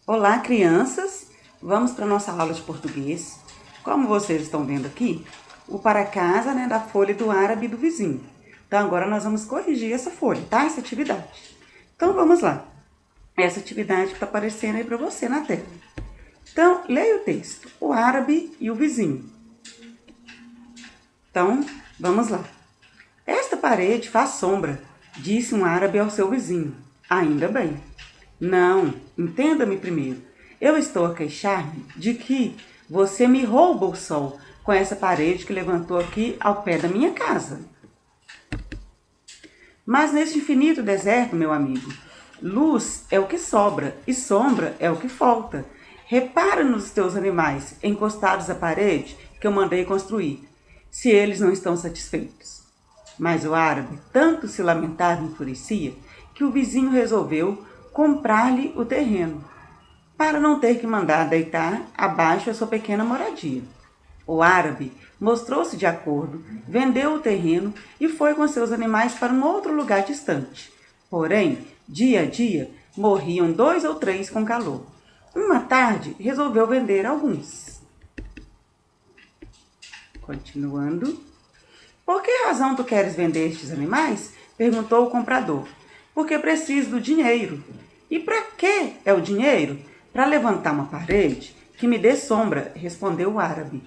Olá, crianças! Vamos para a nossa aula de português. Como vocês estão vendo aqui, o para casa, da folha do árabe do vizinho. Então, agora nós vamos corrigir essa folha, tá? Essa atividade. Então, vamos lá. Essa atividade está aparecendo aí para você na tela. Então, leia o texto. O árabe e o vizinho. Então, vamos lá. Esta parede faz sombra, disse um árabe ao seu vizinho. Ainda bem. Não, entenda-me primeiro. Eu estou a queixar-me de que você me rouba o sol com essa parede que levantou aqui ao pé da minha casa. Mas neste infinito deserto, meu amigo, luz é o que sobra e sombra é o que falta. Repara nos teus animais encostados à parede que eu mandei construir, se eles não estão satisfeitos. Mas o árabe tanto se lamentava e enfurecia que o vizinho resolveu comprar-lhe o terreno, para não ter que mandar deitar abaixo a sua pequena moradia. O árabe mostrou-se de acordo, vendeu o terreno e foi com seus animais para um outro lugar distante. Porém, dia a dia, morriam 2 ou 3 com calor. Uma tarde, resolveu vender alguns. Continuando. Por que razão tu queres vender estes animais? Perguntou o comprador. Porque preciso do dinheiro. E para que é o dinheiro? Para levantar uma parede que me dê sombra, respondeu o árabe,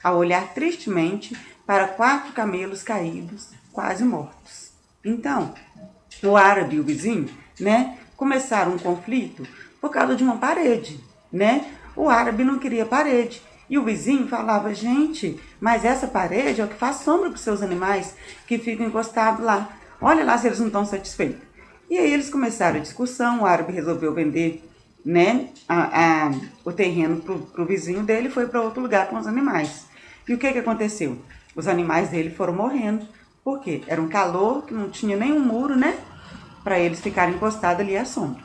ao olhar tristemente para 4 camelos caídos, quase mortos. Então, o árabe e o vizinho, começaram um conflito por causa de uma parede, O árabe não queria parede. E o vizinho falava, gente, mas essa parede é o que faz sombra para os seus animais que ficam encostados lá. Olha lá se eles não estão satisfeitos. E aí eles começaram a discussão, o árabe resolveu vender o terreno para o vizinho dele e foi para outro lugar com os animais. E o que aconteceu? Os animais dele foram morrendo. Por quê? Era um calor que não tinha nenhum muro, para eles ficarem encostados ali à sombra.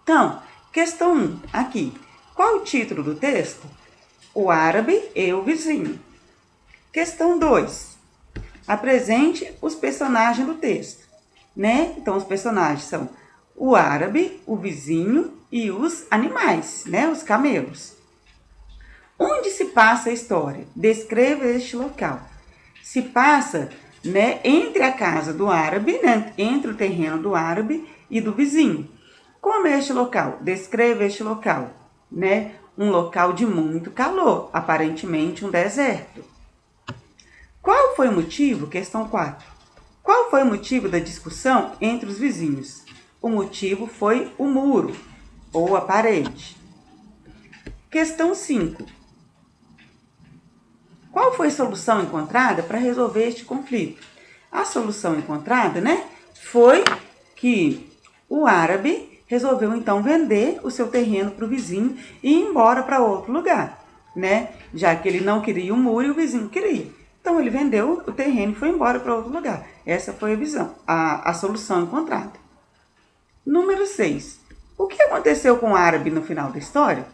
Então, questão 1, aqui. Qual o título do texto? O árabe e o vizinho. Questão 2. Apresente os personagens do texto, Então, os personagens são o árabe, o vizinho e os animais, Os camelos. Onde se passa a história? Descreva este local. Se passa, entre a casa do árabe, entre o terreno do árabe e do vizinho. Como é este local? Descreva este local, Um local de muito calor, aparentemente um deserto. Qual foi o motivo? Questão 4. Qual foi o motivo da discussão entre os vizinhos? O motivo foi o muro ou a parede. Questão 5. Qual foi a solução encontrada para resolver este conflito? A solução encontrada, foi que o árabe resolveu então vender o seu terreno para o vizinho e ir embora para outro lugar, Já que ele não queria o muro e o vizinho queria. Então ele vendeu o terreno e foi embora para outro lugar. Essa foi a solução encontrada. Número 6. O que aconteceu com o árabe no final da história?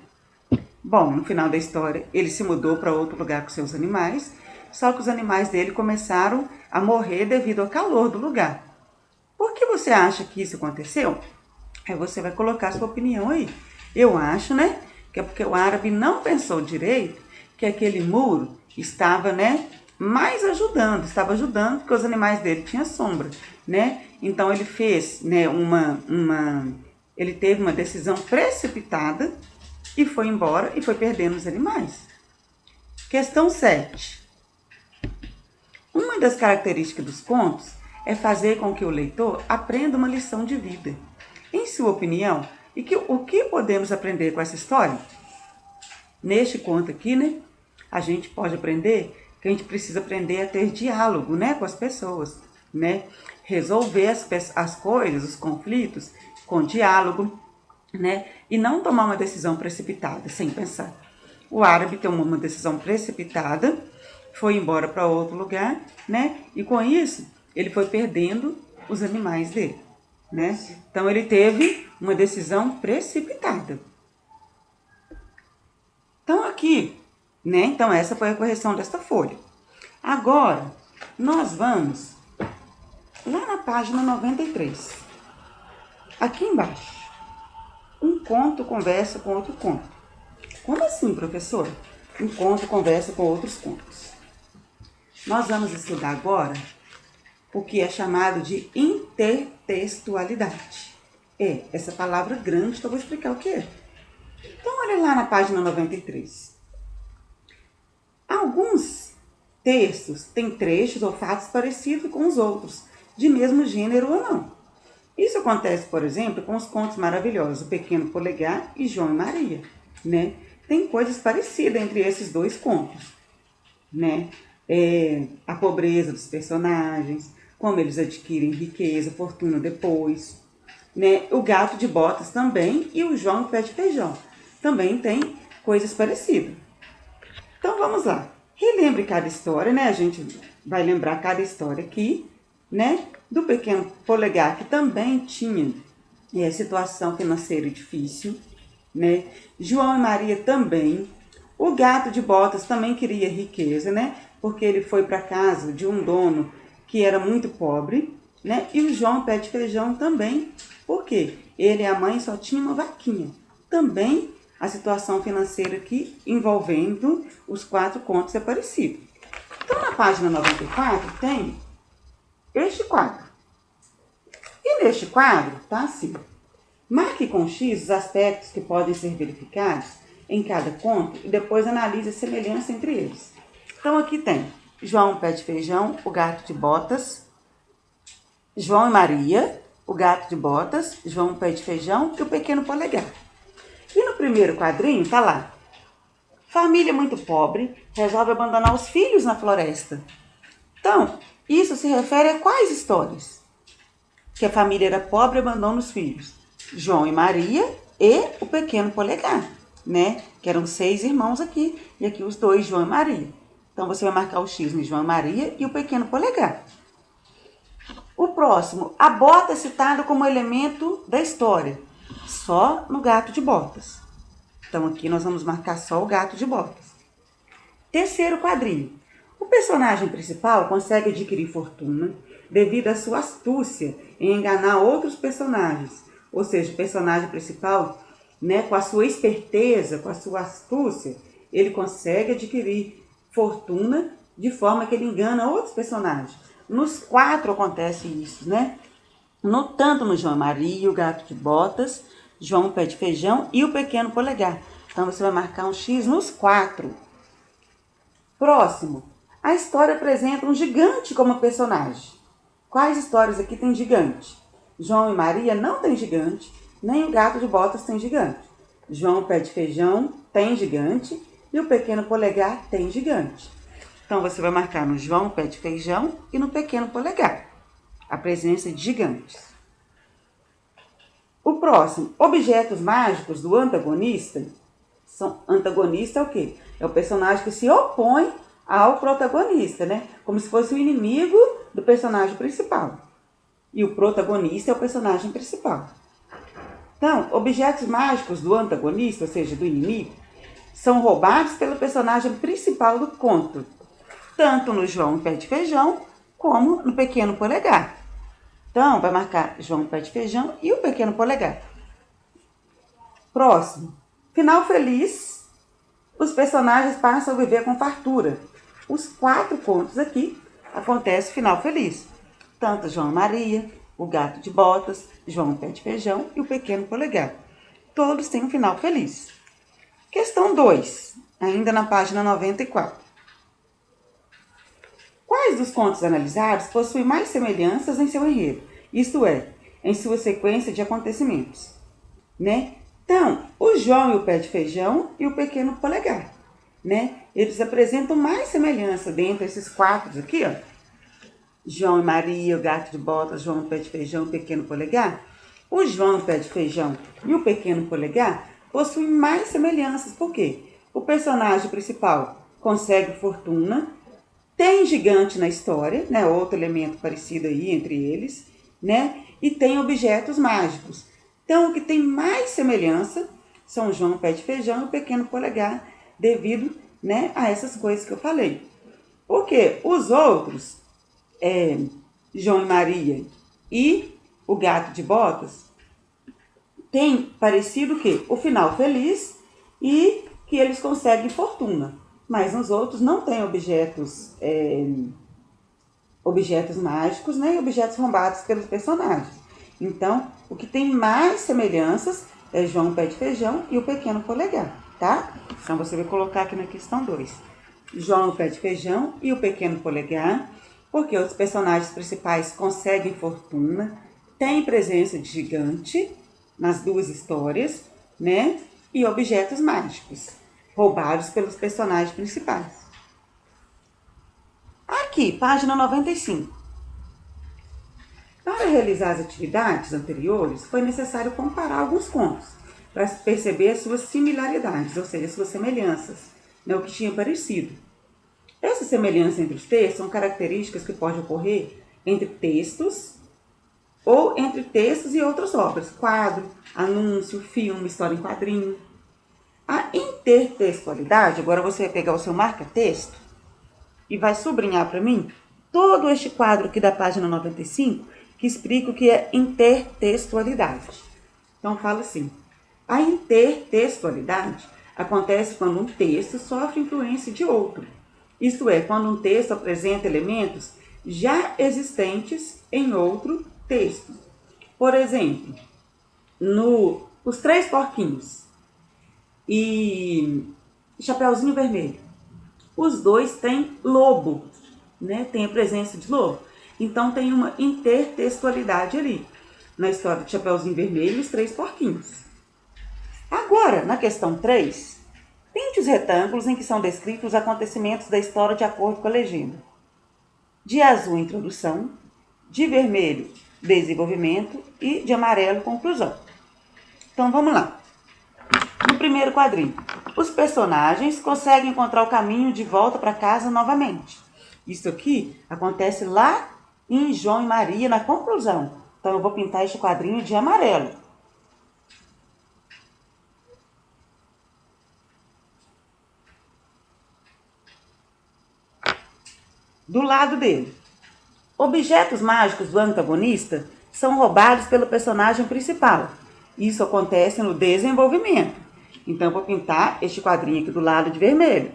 Bom, no final da história, ele se mudou para outro lugar com seus animais, só que os animais dele começaram a morrer devido ao calor do lugar. Por que você acha que isso aconteceu? Aí você vai colocar sua opinião aí. Eu acho, que é porque o árabe não pensou direito que aquele muro estava, estava ajudando porque os animais dele tinham sombra, Então ele fez, ele teve uma decisão precipitada e foi embora e foi perdendo os animais. Questão 7. Uma das características dos contos é fazer com que o leitor aprenda uma lição de vida. Em sua opinião, o que podemos aprender com essa história? Neste conto aqui, a gente pode aprender que a gente precisa aprender a ter diálogo, com as pessoas, Resolver as coisas, os conflitos, com diálogo, E não tomar uma decisão precipitada, sem pensar. O árabe tomou uma decisão precipitada, foi embora para outro lugar, E com isso, ele foi perdendo os animais dele, Então ele teve uma decisão precipitada. Então aqui, Então essa foi a correção desta folha. Agora, nós vamos lá na página 93. Aqui embaixo. conto conversa com outro conto. Como assim, professora? Um conto conversa com outros contos. Nós vamos estudar agora o que é chamado de intertextualidade. Essa palavra grande que eu vou explicar o que é. Então, olha lá na página 93. Alguns textos têm trechos ou fatos parecidos com os outros, de mesmo gênero ou não. Isso acontece, por exemplo, com os contos maravilhosos, O Pequeno Polegar e João e Maria, né? Tem coisas parecidas entre esses dois contos, né? A pobreza dos personagens, como eles adquirem riqueza, fortuna depois, né? O Gato de Botas também e o João Pé de Feijão também tem coisas parecidas. Então vamos lá. Relembre cada história, né? A gente vai lembrar cada história aqui, né? Do Pequeno Polegar, que também tinha situação financeira difícil, né? João e Maria também. O Gato de Botas também queria riqueza, né? Porque ele foi para casa de um dono que era muito pobre, né? E o João Pé de Feijão também, porque ele e a mãe só tinham uma vaquinha. Também a situação financeira aqui envolvendo os 4 contos é parecido. Então, na página 94 tem este quadro. E neste quadro tá assim: marque com X os aspectos que podem ser verificados em cada conto e depois analise a semelhança entre eles. Então aqui tem João Pé de Feijão, o Gato de Botas, João e Maria, o Gato de Botas, João Pé de Feijão e o Pequeno Polegar. E no primeiro quadrinho tá lá: família muito pobre resolve abandonar os filhos na floresta. Então, isso se refere a quais histórias? Que a família era pobre e abandona os filhos. João e Maria e o Pequeno Polegar, né? Que eram 6 irmãos aqui, e aqui os 2, João e Maria. Então, você vai marcar o X no João e Maria e o Pequeno Polegar. O próximo, a bota é citada como elemento da história, só no Gato de Botas. Então, aqui nós vamos marcar só o Gato de Botas. Terceiro quadrinho. O personagem principal consegue adquirir fortuna devido à sua astúcia em enganar outros personagens. Ou seja, o personagem principal, né, com a sua esperteza, com a sua astúcia, ele consegue adquirir fortuna de forma que ele engana outros personagens. Nos 4 acontece isso, né? Tanto no João e Maria, o Gato de Botas, João Pé de Feijão e o Pequeno Polegar. Então, você vai marcar um X nos 4. Próximo. A história apresenta um gigante como personagem. Quais histórias aqui tem gigante? João e Maria não tem gigante, nem o Gato de Botas tem gigante. João Pé de Feijão tem gigante e o Pequeno Polegar tem gigante. Então, você vai marcar no João Pé de Feijão e no Pequeno Polegar a presença de gigantes. O próximo, objetos mágicos do antagonista. Antagonista é o quê? É o personagem que se opõe ao protagonista, né? Como se fosse o inimigo do personagem principal. E o protagonista é o personagem principal. Então, objetos mágicos do antagonista, ou seja, do inimigo, são roubados pelo personagem principal do conto, tanto no João Pé de Feijão como no Pequeno Polegar. Então, vai marcar João Pé de Feijão e o Pequeno Polegar. Próximo. Final feliz. Os personagens passam a viver com fartura. Os 4 contos aqui acontece final feliz. Tanto João e Maria, o Gato de Botas, João Pé de Feijão e o Pequeno Polegar. Todos têm um final feliz. Questão 2, ainda na página 94. Quais dos contos analisados possuem mais semelhanças em seu enredo? Isto é, em sua sequência de acontecimentos, né? Então, o João e o Pé de Feijão e o Pequeno Polegar, né? Eles apresentam mais semelhança dentre esses 4 aqui, ó. João e Maria, o Gato de Botas, João Pé de Feijão e o Pequeno Polegar. O João Pé de Feijão e o Pequeno Polegar possuem mais semelhanças. Por quê? O personagem principal consegue fortuna, tem gigante na história, né? Outro elemento parecido aí entre eles, né? E tem objetos mágicos. Então, o que tem mais semelhança são o João Pé de Feijão e o Pequeno Polegar, devido, né, a essas coisas que eu falei. Porque os outros, João e Maria e o Gato de Botas, tem parecido que o final feliz e que eles conseguem fortuna. Mas nos outros não tem objetos mágicos, nem objetos roubados pelos personagens. Então, o que tem mais semelhanças é João Pé de Feijão e o Pequeno Polegar, tá? Então, você vai colocar aqui na questão 2. João Pé de Feijão e o Pequeno Polegar, porque os personagens principais conseguem fortuna, tem presença de gigante nas duas histórias, né? E objetos mágicos, roubados pelos personagens principais. Aqui, página 95. Para realizar as atividades anteriores, foi necessário comparar alguns contos, para perceber as suas similaridades, ou seja, as suas semelhanças, né, o que tinha parecido. Essa semelhança entre os textos são características que podem ocorrer entre textos ou entre textos e outras obras, quadro, anúncio, filme, história em quadrinho. A intertextualidade, agora você vai pegar o seu marca-texto e vai sublinhar para mim todo este quadro aqui da página 95, que explica o que é intertextualidade. Então, fala assim: a intertextualidade acontece quando um texto sofre influência de outro. Isto é, quando um texto apresenta elementos já existentes em outro texto. Por exemplo, Os Três Porquinhos e Chapeuzinho Vermelho. Os dois têm lobo, né? Tem a presença de lobo. Então, tem uma intertextualidade ali, na história de Chapeuzinho Vermelho e Os Três Porquinhos. Agora, na questão 3, pinte os retângulos em que são descritos os acontecimentos da história de acordo com a legenda. De azul, introdução. De vermelho, desenvolvimento. E de amarelo, conclusão. Então, vamos lá. No primeiro quadrinho, os personagens conseguem encontrar o caminho de volta para casa novamente. Isso aqui acontece lá em João e Maria, na conclusão. Então, eu vou pintar este quadrinho de amarelo. Do lado dele, objetos mágicos do antagonista são roubados pelo personagem principal. Isso acontece no desenvolvimento. Então, eu vou pintar este quadrinho aqui do lado de vermelho.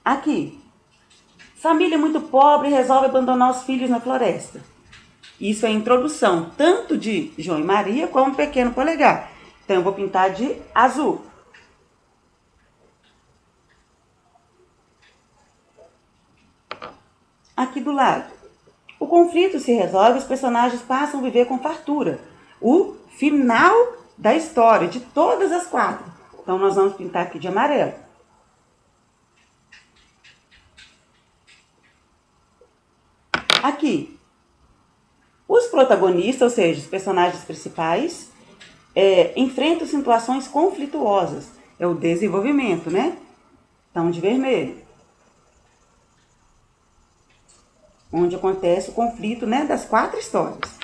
Aqui, família muito pobre resolve abandonar os filhos na floresta. Isso é a introdução, tanto de João e Maria, como Pequeno Polegar. Então, eu vou pintar de azul. Aqui do lado, o conflito se resolve, os personagens passam a viver com fartura. O final da história, de todas as 4. Então, nós vamos pintar aqui de amarelo. Aqui, os protagonistas, ou seja, os personagens principais, enfrentam situações conflituosas. É o desenvolvimento, né? Então, de vermelho. Onde acontece o conflito, né, das 4 histórias.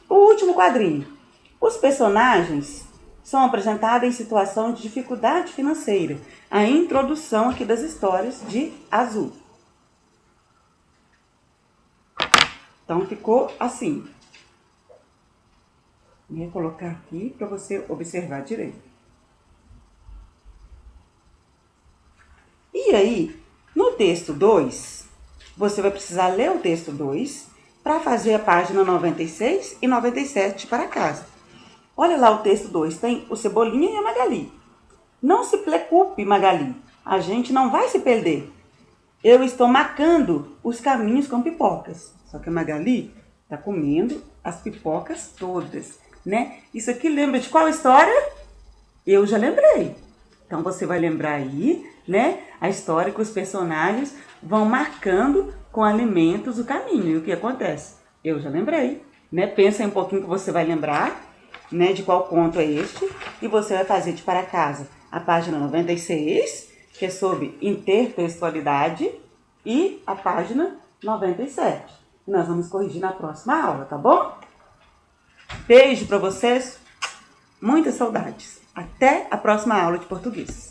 O último quadrinho. Os personagens são apresentados em situação de dificuldade financeira. A introdução aqui das histórias de azul. Então, ficou assim. Vou colocar aqui para você observar direito. E aí, no texto 2, você vai precisar ler o texto 2 para fazer a página 96 e 97 para casa. Olha lá o texto 2, tem o Cebolinha e a Magali. Não se preocupe, Magali, a gente não vai se perder. Eu estou marcando os caminhos com pipocas. Só que a Magali está comendo as pipocas todas, né? Isso aqui lembra de qual história? Eu já lembrei. Então, você vai lembrar aí, né? A história que os personagens vão marcando com alimentos o caminho. E o que acontece? Eu já lembrei, né? Pensa aí um pouquinho que você vai lembrar, né? De qual conto é este. E você vai fazer de para casa a página 96, que é sobre intertextualidade, e a página 97. Nós vamos corrigir na próxima aula, tá bom? Beijo para vocês, muitas saudades. Até a próxima aula de português.